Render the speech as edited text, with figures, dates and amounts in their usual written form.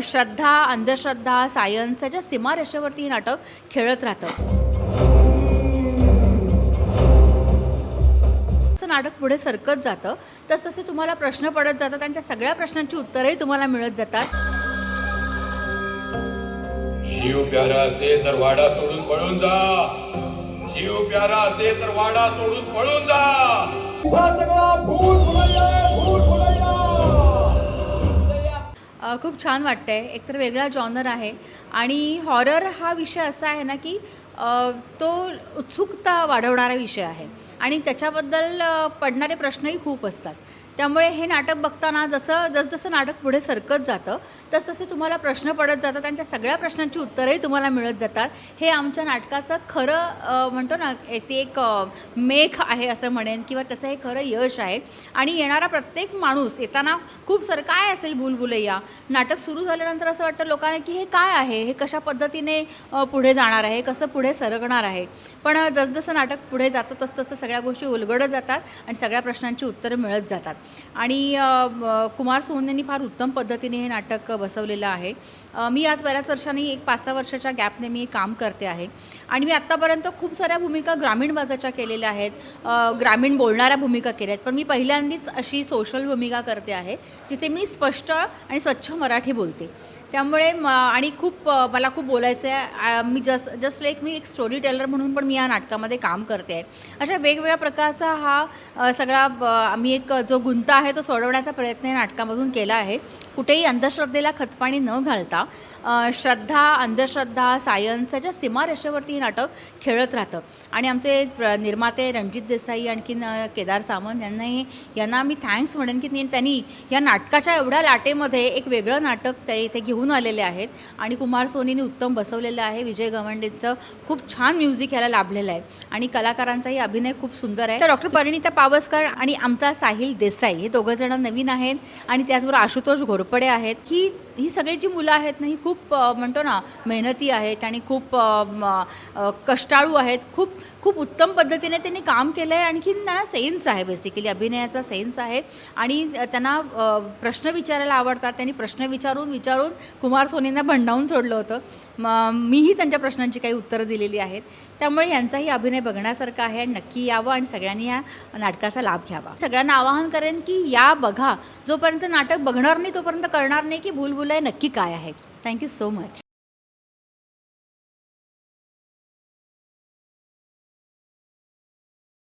श्रद्धा, अंधश्रद्धा, सायन्स याच्या सीमारेषेवरती हे नाटक खेळत राहतं. जसं नाटक पुढे सरकत जातं तसतसे तुम्हाला प्रश्न पडत जातात आणि त्या सगळ्या प्रश्नांची उत्तरंही तुम्हाला मिळत जातात. जीव प्यारा असेल तर वाडा सोडून पळून जा. जीव प्यारा असेल तर वाडा सोडून पळून जा. हा सगळा भूत भुलैया. खूप छान वाटतंय. एकतर वेगळा जॉनर आहे आणि हॉरर हा विषय असा आहे ना की तो उत्सुकता वाढवणारा विषय आहे आणि त्याच्याबद्दल पडणारे प्रश्नही खूप असतात. त्यामुळे हे नाटक बघताना जसजसं नाटक पुढे सरकत जातं तसतसे तुम्हाला प्रश्न पडत जातात आणि त्या सगळ्या प्रश्नांची उत्तरंही तुम्हाला मिळत जातात. हे आमच्या नाटकाचं खरं म्हणतो ना ते एक मेख आहे असं म्हणेन किंवा त्याचं हे खरं यश आहे. आणि येणारा प्रत्येक माणूस येताना खूप सारं काय असेल भूलभुलैया नाटक सुरू झाल्यानंतर असं वाटतं लोकांना की हे काय आहे, हे कशा पद्धतीने पुढे जाणार आहे, कसं पुढे सरकणार आहे. पण जसजसं नाटक पुढे जातं तसतसं सगळ्या गोष्टी उलगडत जातात आणि सगळ्या प्रश्नांची उत्तरं मिळत जातात. आणि कुमार सोनूंनी फार उत्तम पद्धतीने हे नाटक बसवलेलं आहे. मी आज बऱ्याच वर्षांनी एक 5-6 वर्षाच्या गॅपने मी काम करते आहे आणि मी आत्तापर्यंत खूप साऱ्या भूमिका ग्रामीण भागाच्या केलेल्या आहेत, ग्रामीण बोलणाऱ्या भूमिका केल्या आहेत. पण मी पहिल्यांदाच अशी सोशल भूमिका करते आहे जिथे मी स्पष्ट आणि स्वच्छ मराठी बोलते. त्यामुळे आणि मला खूप बोलायचं आहे. मी मी एक स्टोरी टेलर म्हणून पण मी या नाटकामध्ये काम करते आहे. अशा वेगवेगळ्या प्रकारचा हा सगळा आम्ही एक जो गुंता आहे तो सोडवण्याचा प्रयत्न या नाटकामधून केला आहे. कुठेही अंधश्रद्धेला खतपाणी न घालता श्रद्धा, अंधश्रद्धा, सायन्स याच्या सीमारेषेवरती हे नाटक खेळत राहतं. आणि आमचे निर्माते रणजित देसाई आणखीन केदार सामंत यांना मी थँक्स म्हणेन की त्यांनी या नाटकाच्या एवढ्या लाटेमध्ये एक वेगळं नाटक ते इथे घेऊन आलेले आहेत. आणि कुमार सोनीने उत्तम बसवलेलं आहे. विजय गवंडेंचं खूप छान म्युझिक याला लाभलेलं आहे आणि कलाकारांचाही अभिनय खूप सुंदर आहे. तर डॉक्टर परिणिता पावसकर आणि आमचा साहिल देसाई हे दोघंजणं नवीन आहेत आणि त्याचबरोबर आशुतोष घोरपडे आहेत. ही सगळी जी मुलं आहेत ना ही खूप म्हणतो ना मेहनती आहेत आणि खूप कष्टाळू आहेत. खूप उत्तम पद्धतीने त्यांनी काम केलं आहे. आणखीन त्यांना सेन्स आहे, बेसिकली अभिनयाचा सेन्स आहे आणि त्यांना प्रश्न विचारायला आवडतात. त्यांनी प्रश्न विचारून कुमार सोनींना भंडावून सोडलं होतं. मीही त्यांच्या प्रश्नांची काही उत्तरं दिलेली आहेत. त्यामुळे यांचाही अभिनय बघण्यासारखा आहे आणि नक्की यावं आणि सगळ्यांनी या नाटकाचा लाभ घ्यावा. सगळ्यांना आवाहन करेन की या बघा. जोपर्यंत नाटक बघणार नाही तोपर्यंत कळणार नाही की भूलभुलैया नक्की काय आहे. Thank you so much.